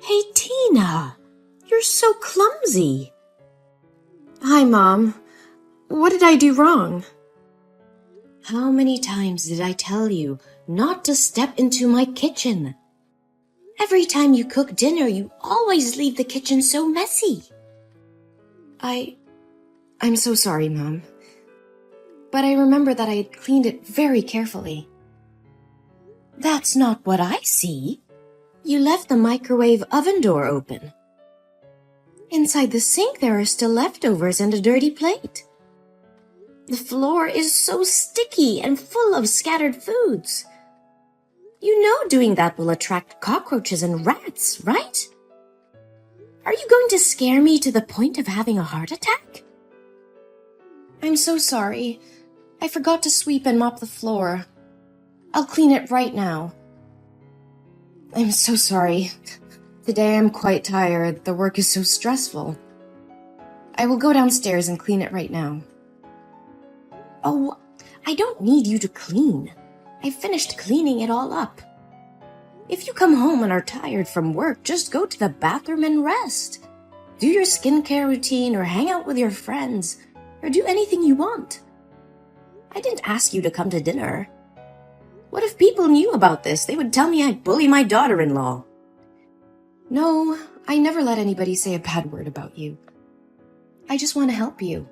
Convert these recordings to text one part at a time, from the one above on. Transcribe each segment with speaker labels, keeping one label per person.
Speaker 1: Hey, Tina, you're so clumsy.
Speaker 2: Hi, Mom. What did I do wrong?
Speaker 1: How many times did I tell you not to step into my kitchen? Every time you cook dinner, you always leave the kitchen so messy.
Speaker 2: I'm so sorry, Mom. But I remember that I had cleaned it very carefully.
Speaker 1: That's not what I see. You left the microwave oven door open. Inside the sink, there are still leftovers and a dirty plate. The floor is so sticky and full of scattered foods. You know doing that will attract cockroaches and rats, right? Are you going to scare me to the point of having a heart attack?
Speaker 2: I'm so sorry. I forgot to sweep and mop the floor. I'll clean it right now. I'm so sorry. Today I'm quite tired. The work is so stressful. I will go downstairs and clean it right now.
Speaker 1: Oh, I don't need you to clean. I finished cleaning it all up. If you come home and are tired from work, just go to the bathroom and rest. Do your skincare routine or hang out with your friends or do anything you want. I didn't ask you to come to dinner. What if people knew about this? They would tell me I bully my daughter-in-law.
Speaker 2: No, I never let anybody say a bad word about you. I just want to help you.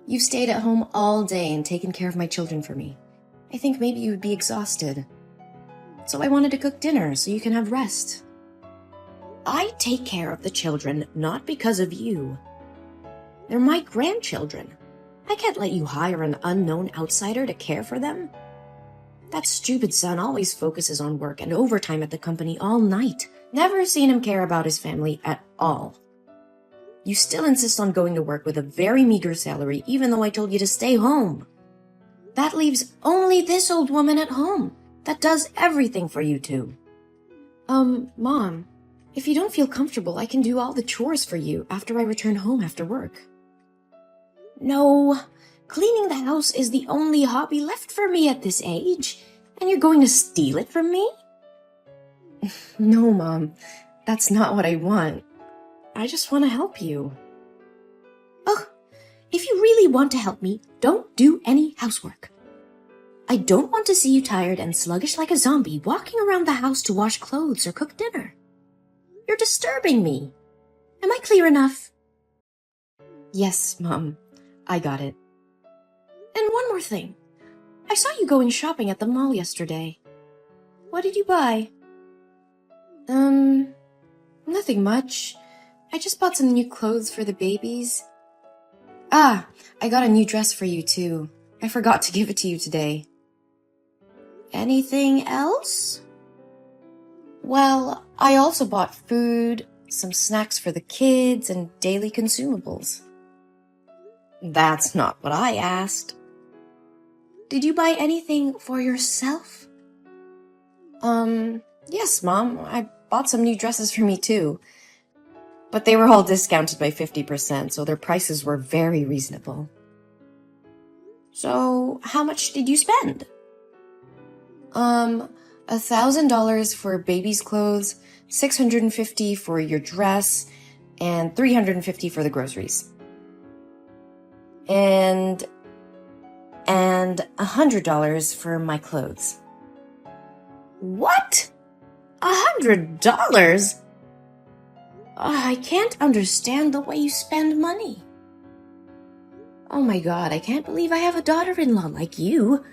Speaker 2: You've stayed at home all day and taken care of my children for me. I think maybe you would be exhausted. So I wanted to cook dinner so you can have rest.
Speaker 1: I take care of the children not because of you. They're my grandchildren. I can't let you hire an unknown outsider to care for them. That stupid son always focuses on work and overtime at the company all night. Never seen him care about his family at all. You still insist on going to work with a very meager salary, even though I told you to stay home. That leaves only this old woman at home that does everything for you two.
Speaker 2: Mom, if you don't feel comfortable, I can do all the chores for you after I return home after work.
Speaker 1: No, cleaning the house is the only hobby left for me at this age, and you're going to steal it from me?
Speaker 2: No, Mom, that's not what I want. I just want to help you.
Speaker 1: Ugh, if you really want to help me, don't do any housework. I don't want to see you tired and sluggish like a zombie walking around the house to wash clothes or cook dinner. You're disturbing me. Am I clear enough?
Speaker 2: Yes, Mom, I got it.
Speaker 1: And one more thing. I saw you going shopping at the mall yesterday. What did you buy?
Speaker 2: Nothing much. I just bought some new clothes for the babies. Ah, I got a new dress for you too. I forgot to give it to you today.
Speaker 1: Anything else?
Speaker 2: Well, I also bought food, some snacks for the kids, and daily consumables.
Speaker 1: That's not what I asked. Did you buy anything for yourself?
Speaker 2: Yes, Mom. I bought some new dresses for me too. But they were all discounted by 50%, so their prices were very reasonable.
Speaker 1: So, how much did you spend?
Speaker 2: $1,000 for baby's clothes, $650 for your dress, and $350 for the groceries. And $100 for my clothes.
Speaker 1: What? $100? I can't understand the way you spend money. Oh my God, I can't believe I have a daughter-in-law like you.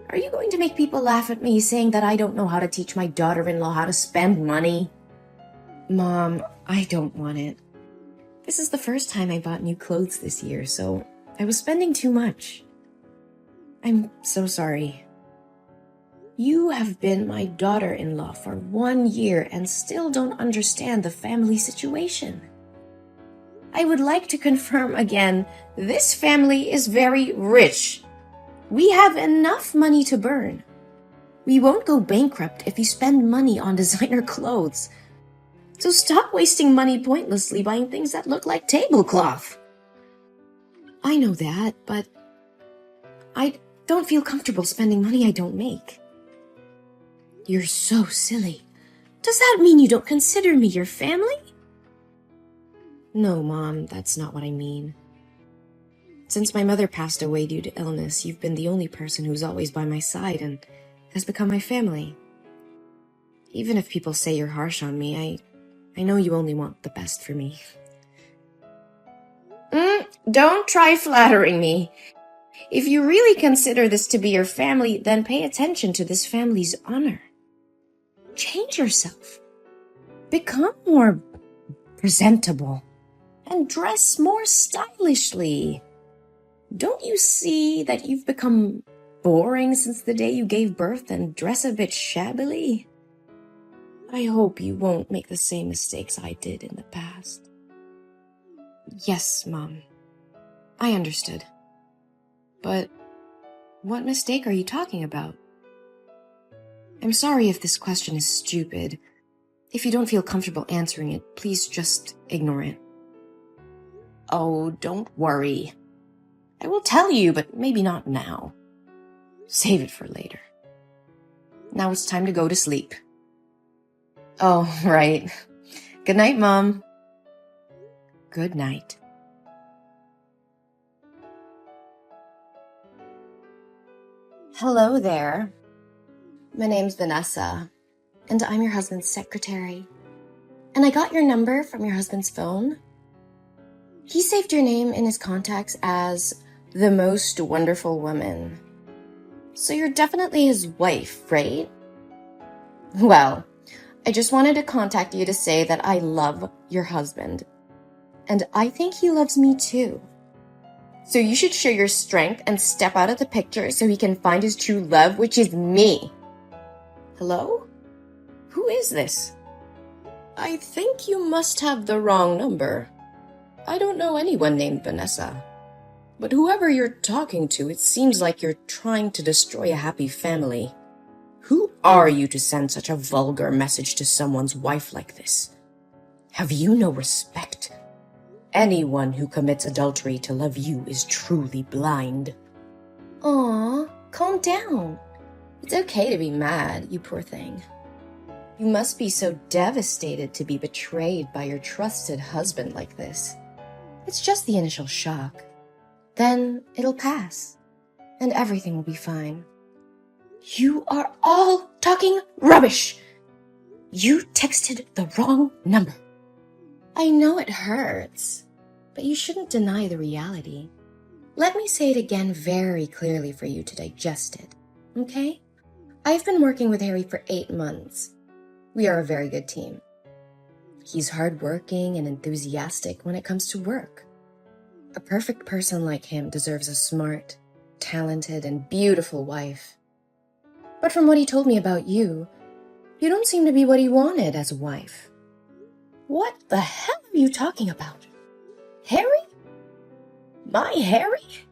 Speaker 1: Are you going to make people laugh at me saying that I don't know how to teach my daughter-in-law how to spend money?
Speaker 2: Mom, I don't want it. This is the first time I bought new clothes this year, so I was spending too much. I'm so sorry.
Speaker 1: You have been my daughter-in-law for 1 year and still don't understand the family situation. I would like to confirm again, this family is very rich. We have enough money to burn. We won't go bankrupt if you spend money on designer clothes. So stop wasting money pointlessly buying things that look like tablecloth.
Speaker 2: I know that, but I don't feel comfortable spending money I don't make.
Speaker 1: You're so silly. Does that mean you don't consider me your family? No, Mom, that's not what I mean. Since my mother passed away due to illness, you've been the only person who's always by my side and has become my family. Even if people say you're harsh on me, I know you only want the best for me. Don't try flattering me. If you really consider this to be your family, then pay attention to this family's honor. Change yourself. Become more presentable. And dress more stylishly. Don't you see that you've become boring since the day you gave birth and dress a bit shabbily? I hope you won't make the same mistakes I did in the past. Yes, Mom. I understood. But what mistake are you talking about? I'm sorry if this question is stupid. If you don't feel comfortable answering it, please just ignore it. Oh, don't worry. I will tell you, but maybe not now. Save it for later. Now it's time to go to sleep. Oh, right. Good night, Mom. Good night. Hello there. My name's Vanessa, and I'm your husband's secretary. And I got your number from your husband's phone. He saved your name in his contacts as the most wonderful woman. So you're definitely his wife, right? Well, I just wanted to contact you to say that I love your husband. And I think he loves me too. So you should show your strength and step out of the picture so he can find his true love, which is me. Hello? Who is this? I think you must have the wrong number. I don't know anyone named Vanessa. But whoever you're talking to, it seems like you're trying to destroy a happy family. Who are you to send such a vulgar message to someone's wife like this? Have you no respect? Anyone who commits adultery to love you is truly blind. Aw, calm down. It's okay to be mad, you poor thing. You must be so devastated to be betrayed by your trusted husband like this. It's just the initial shock. Then it'll pass, and everything will be fine. You are all talking rubbish! You texted the wrong number. I know it hurts, but you shouldn't deny the reality. Let me say it again very clearly for you to digest it, okay? I've been working with Harry for 8 months. We are a very good team. He's hardworking and enthusiastic when it comes to work. A perfect person like him deserves a smart, talented, and beautiful wife. But from what he told me about you, you don't seem to be what he wanted as a wife. What the hell are you talking about? Harry? My Harry?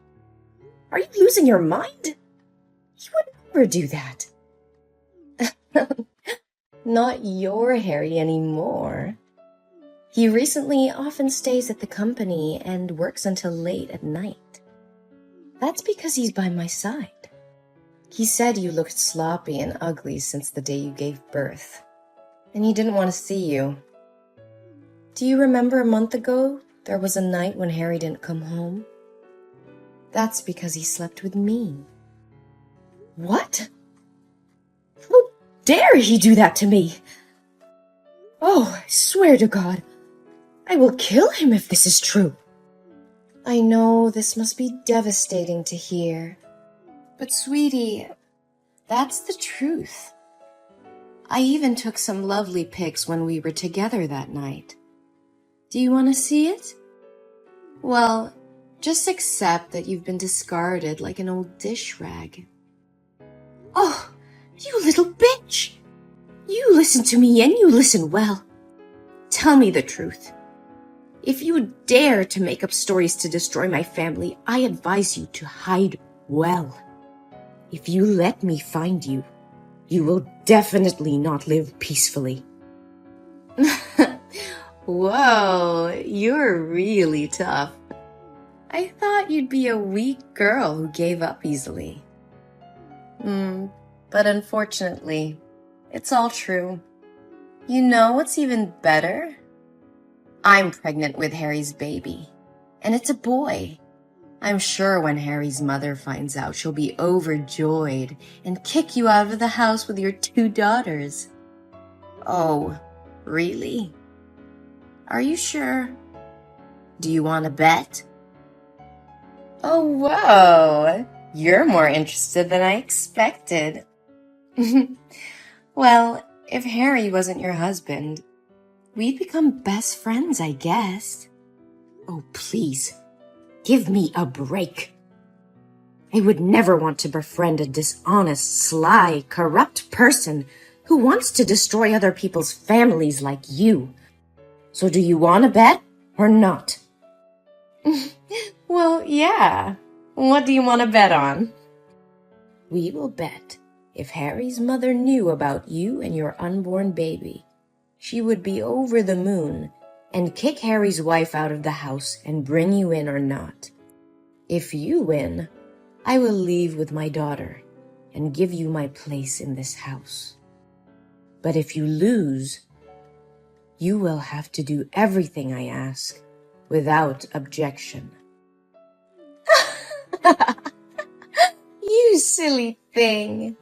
Speaker 1: Are you losing your mind? He would never do that. Not your Harry anymore. He recently often stays at the company and works until late at night. That's because he's by my side. He said you looked sloppy and ugly since the day you gave birth, and he didn't want to see you. Do you remember a month ago there was a night when Harry didn't come home? That's because he slept with me. What? How dare he do that to me? Oh, I swear to God, I will kill him if this is true. I know this must be devastating to hear, but sweetie, that's the truth. I even took some lovely pics when we were together that night. Do you want to see it? Well, just accept that you've been discarded like an old dish rag. Oh, you little bitch! You listen to me and you listen well. Tell me the truth. If you dare to make up stories to destroy my family, I advise you to hide well. If you let me find you, you will definitely not live peacefully. Whoa, you're really tough. I thought you'd be a weak girl who gave up easily. But unfortunately, it's all true.
Speaker 2: You know what's even better? I'm pregnant with Harry's baby, and it's a boy. I'm sure when Harry's mother finds out, she'll be overjoyed and kick you out of the house with your 2 daughters. Oh, really? Are you sure? Do you want to bet? Oh, whoa! You're more interested than I expected. Well, if Harry wasn't your husband, we'd become best friends, I guess.
Speaker 1: Oh, please, give me a break. I would never want to befriend a dishonest, sly, corrupt person who wants to destroy other people's families like you. So do you want to bet or not?
Speaker 2: Well, yeah. What do you want to bet on?
Speaker 1: We will bet if Harry's mother knew about you and your unborn baby, she would be over the moon and kick Harry's wife out of the house and bring you in or not. If you win, I will leave with my daughter and give you my place in this house. But if you lose, you will have to do everything I ask without objection.
Speaker 2: You silly thing.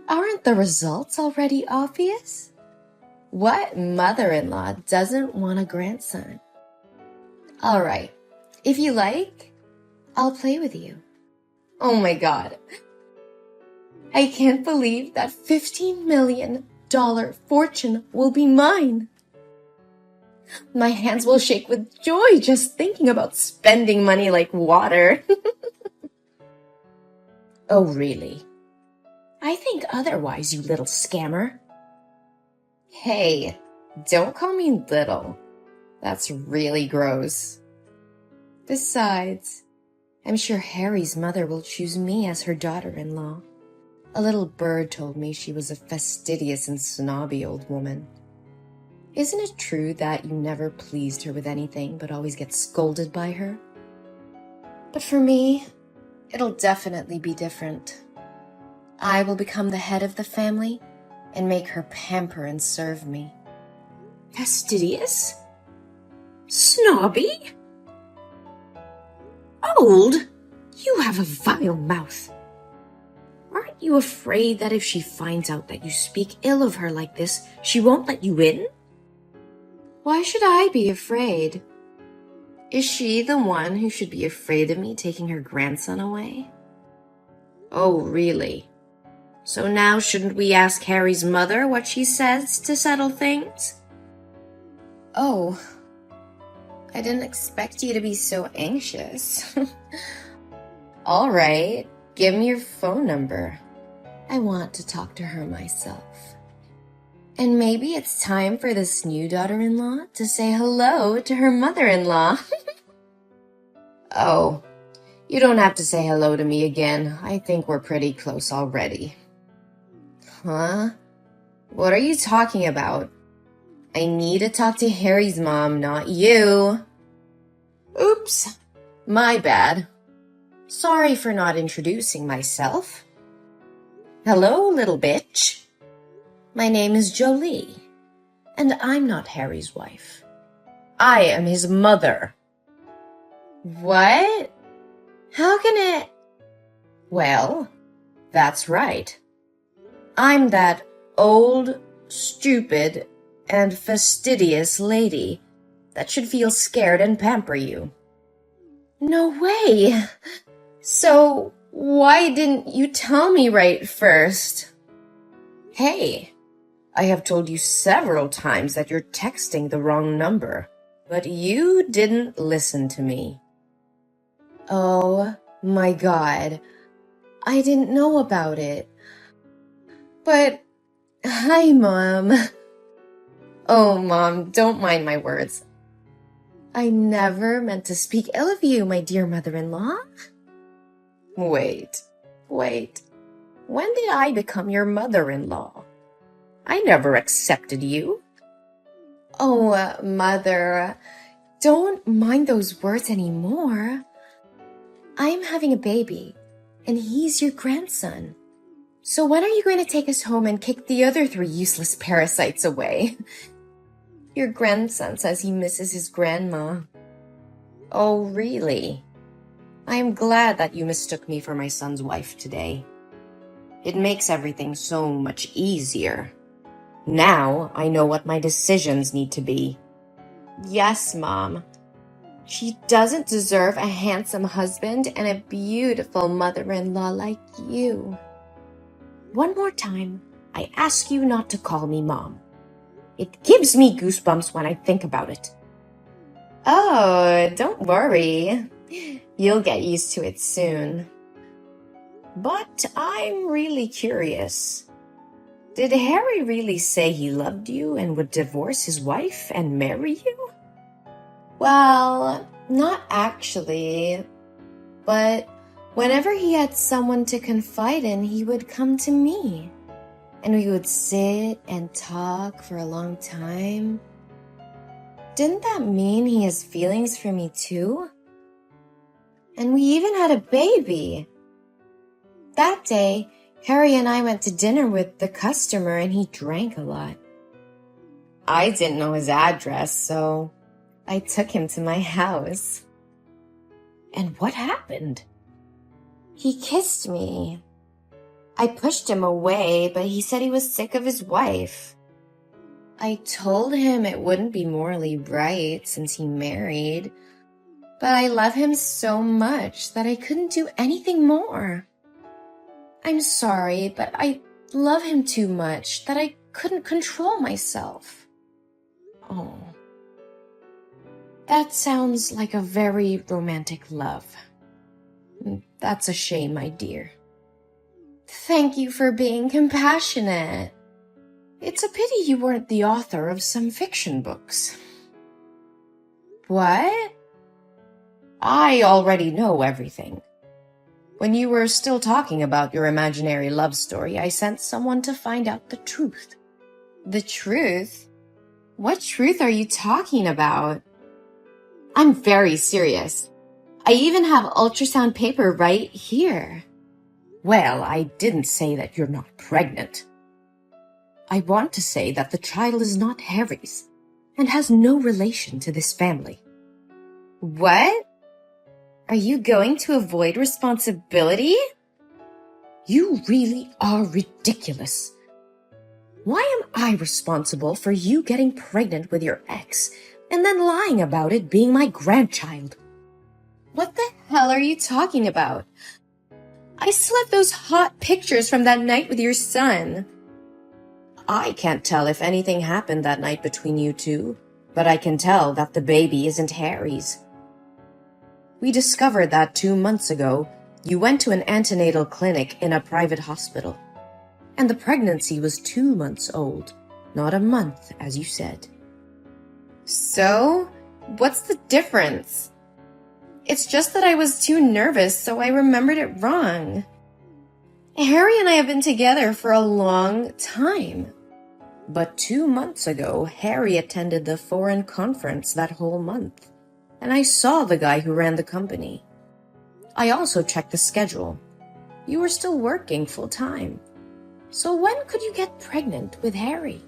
Speaker 2: Aren't the results already obvious? What mother-in-law doesn't want a grandson? All right, if you like, I'll play with you. Oh my God. I can't believe that $15 million fortune will be mine. My hands will shake with joy just thinking about spending money like water.
Speaker 1: Oh, really? I think otherwise, you little scammer.
Speaker 2: Hey, don't call me little. That's really gross. Besides, I'm sure Harry's mother will choose me as her daughter-in-law. A little bird told me she was a fastidious and snobby old woman. Isn't it true that you never pleased her with anything but always get scolded by her? But for me, it'll definitely be different. I will become the head of the family and make her pamper and serve me.
Speaker 1: Fastidious? Snobby? Old? You have a vile mouth. Aren't you afraid that if she finds out that you speak ill of her like this, she won't let you in?
Speaker 2: Why should I be afraid? Is she the one who should be afraid of me taking her grandson away?
Speaker 1: Oh, really? So now shouldn't we ask Harry's mother what she says to settle things?
Speaker 2: Oh, I didn't expect you to be so anxious. All right, give me your phone number. I want to talk to her myself. And maybe it's time for this new daughter-in-law to say hello to her mother-in-law. Oh, you don't have to say hello to me again. I think we're pretty close already. Huh? What are you talking about? I need to talk to Harry's mom, not you. Oops, my bad. Sorry for not introducing myself. Hello, little bitch. My name is Jolie, and I'm not Harry's wife. I am his mother. What? How can it? Well, that's right. I'm that old, stupid, and fastidious lady that should feel scared and pamper you. No way! So, why didn't you tell me right first? Hey, I have told you several times that you're texting the wrong number, but you didn't listen to me. Oh my God, I didn't know about it. But, hi, Mom. Oh, Mom, don't mind my words. I never meant to speak ill of you, my dear mother-in-law. Wait. When did I become your mother-in-law? I never accepted you. Oh, Mother, don't mind those words anymore. I'm having a baby, and he's your grandson. So when are you going to take us home and kick the other 3 useless parasites away? Your grandson says he misses his grandma.
Speaker 1: Oh, really? I am glad that you mistook me for my son's wife today. It makes everything so much easier. Now I know what my decisions need to be.
Speaker 2: Yes, Mom. She doesn't deserve a handsome husband and a beautiful mother-in-law like you.
Speaker 1: One more time, I ask you not to call me Mom. It gives me goosebumps when I think about it.
Speaker 2: Oh, don't worry. You'll get used to it soon.
Speaker 1: But I'm really curious. Did Harry really say he loved you and would divorce his wife and marry you?
Speaker 2: Well, not actually. But whenever he had someone to confide in, he would come to me. And we would sit and talk for a long time. Didn't that mean he has feelings for me too? And we even had a baby. That day, Harry and I went to dinner with the customer and he drank a lot. I didn't know his address, so I took him to my house.
Speaker 1: And what happened?
Speaker 2: He kissed me. I pushed him away, but he said he was sick of his wife. I told him it wouldn't be morally right since he married, but I love him so much that I couldn't do anything more. I'm sorry, but I love him too much that I couldn't control myself.
Speaker 1: Oh,
Speaker 2: that sounds like a very romantic love. That's a shame, my dear. Thank you for being compassionate. It's a pity you weren't the author of some fiction books. What?
Speaker 1: I already know everything. When you were still talking about your imaginary love story, I sent someone to find out the truth.
Speaker 2: The truth? What truth are you talking about? I'm very serious. I even have ultrasound paper right here.
Speaker 1: Well, I didn't say that you're not pregnant. I want to say that the child is not Harry's and has no relation to this family.
Speaker 2: What? Are you going to avoid responsibility?
Speaker 1: You really are ridiculous. Why am I responsible for you getting pregnant with your ex and then lying about it being my grandchild?
Speaker 2: What the hell are you talking about? I still have those hot pictures from that night with your son.
Speaker 1: I can't tell if anything happened that night between you two, but I can tell that the baby isn't Harry's. We discovered that 2 months ago, you went to an antenatal clinic in a private hospital, and the pregnancy was 2 months old, not a month, as you said.
Speaker 2: So, what's the difference? It's just that I was too nervous, so I remembered it wrong. Harry and I have been together for a long time.
Speaker 1: But 2 months ago, Harry attended the foreign conference that whole month, and I saw the guy who ran the company. I also checked the schedule. You were still working full-time. So when could you get pregnant with Harry?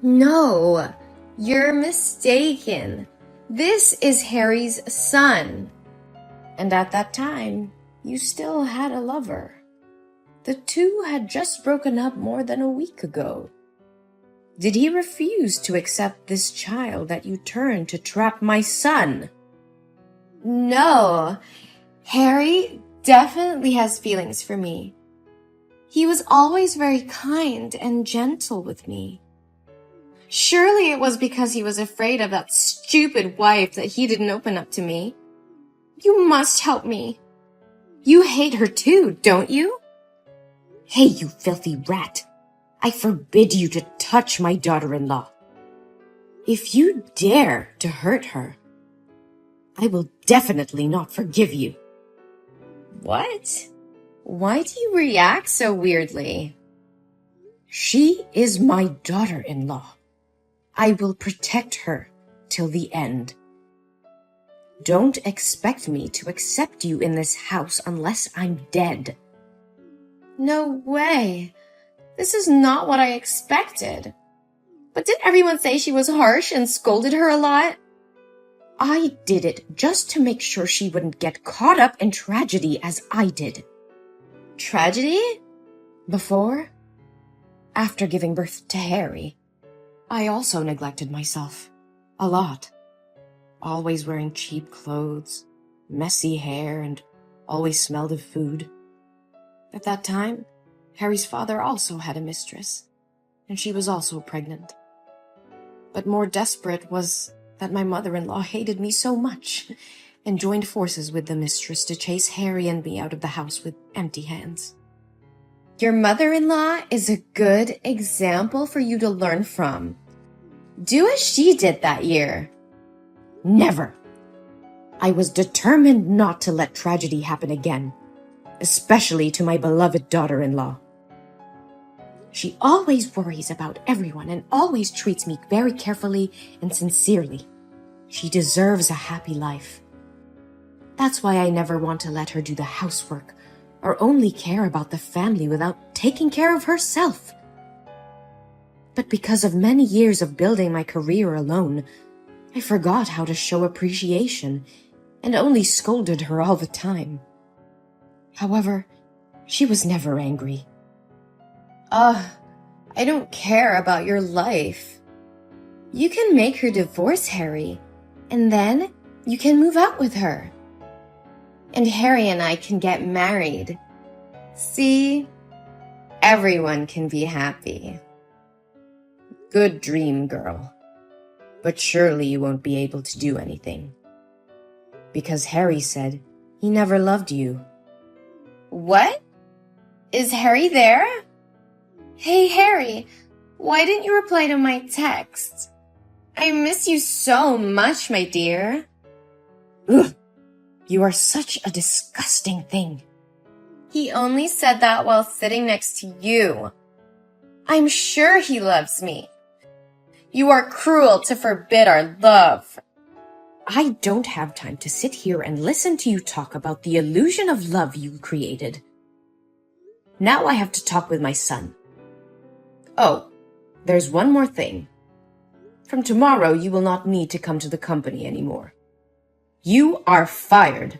Speaker 2: No, you're mistaken. This is Harry's son.
Speaker 1: And at that time, you still had a lover. The two had just broken up more than a week ago. Did he refuse to accept this child that you turned to trap my son?
Speaker 2: No, Harry definitely has feelings for me. He was always very kind and gentle with me. Surely it was because he was afraid of that stupid wife that he didn't open up to me. You must help me. You hate her too, don't you?
Speaker 1: Hey, you filthy rat. I forbid you to touch my daughter-in-law. If you dare to hurt her, I will definitely not forgive you.
Speaker 2: What? Why do you react so weirdly?
Speaker 1: She is my daughter-in-law. I will protect her till the end. Don't expect me to accept you in this house unless I'm dead.
Speaker 2: No way. This is not what I expected. But did everyone say she was harsh and scolded her a lot?
Speaker 1: I did it just to make sure she wouldn't get caught up in tragedy as I did.
Speaker 2: Tragedy?
Speaker 1: Before, after giving birth to Harry, I also neglected myself. A lot. Always wearing cheap clothes, messy hair, and always smelled of food. At that time, Harry's father also had a mistress, and she was also pregnant. But more desperate was that my mother-in-law hated me so much and joined forces with the mistress to chase Harry and me out of the house with empty hands.
Speaker 2: Your mother-in-law is a good example for you to learn from. Do as she did that year.
Speaker 1: Never. I was determined not to let tragedy happen again, especially to my beloved daughter-in-law. She always worries about everyone and always treats me very carefully and sincerely. She deserves a happy life. That's why I never want to let her do the housework or only care about the family without taking care of herself. But because of many years of building my career alone, I forgot how to show appreciation and only scolded her all the time. However, she was never angry.
Speaker 2: I don't care about your life. You can make her divorce Harry, and then you can move out with her. And Harry and I can get married. See? Everyone can be happy.
Speaker 1: Good dream, girl. But surely you won't be able to do anything. Because Harry said he never loved you.
Speaker 2: What? Is Harry there? Hey, Harry, why didn't you reply to my text? I miss you so much, my dear.
Speaker 1: Ugh, you are such a disgusting thing.
Speaker 2: He only said that while sitting next to you. I'm sure he loves me. You are cruel to forbid our love.
Speaker 1: I don't have time to sit here and listen to you talk about the illusion of love you created. Now I have to talk with my son. Oh, there's one more thing. From tomorrow, you will not need to come to the company anymore. You are fired.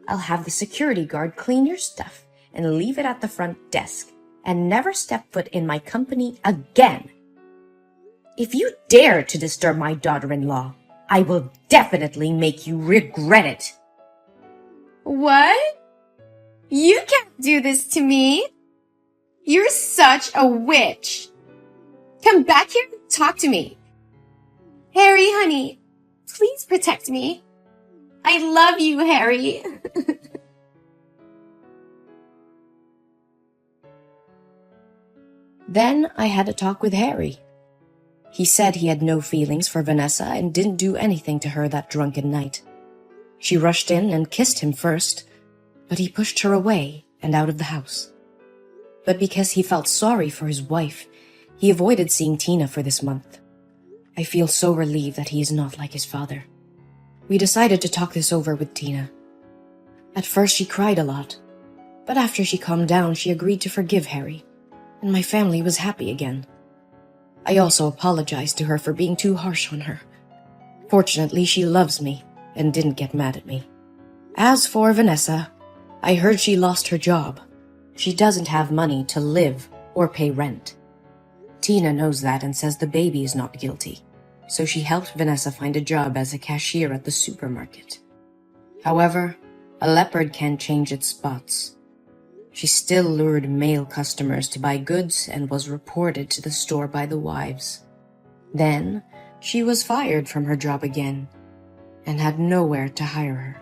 Speaker 1: I'll have the security guard clean your stuff and leave it at the front desk and never step foot in my company again. If you dare to disturb my daughter-in-law, I will definitely make you regret it.
Speaker 2: What? You can't do this to me. You're such a witch. Come back here and talk to me. Harry, honey, please protect me. I love you, Harry.
Speaker 1: Then I had a talk with Harry. He said he had no feelings for Vanessa and didn't do anything to her that drunken night. She rushed in and kissed him first, but he pushed her away and out of the house. But because he felt sorry for his wife, he avoided seeing Tina for this month. I feel so relieved that he is not like his father. We decided to talk this over with Tina. At first she cried a lot, but after she calmed down, she agreed to forgive Harry, and my family was happy again. I also apologized to her for being too harsh on her. Fortunately, she loves me and didn't get mad at me. As for Vanessa, I heard she lost her job. She doesn't have money to live or pay rent. Tina knows that and says the baby is not guilty, so she helped Vanessa find a job as a cashier at the supermarket. However, a leopard can't change its spots. She still lured male customers to buy goods and was reported to the store by the wives. Then, she was fired from her job again and had nowhere to hire her.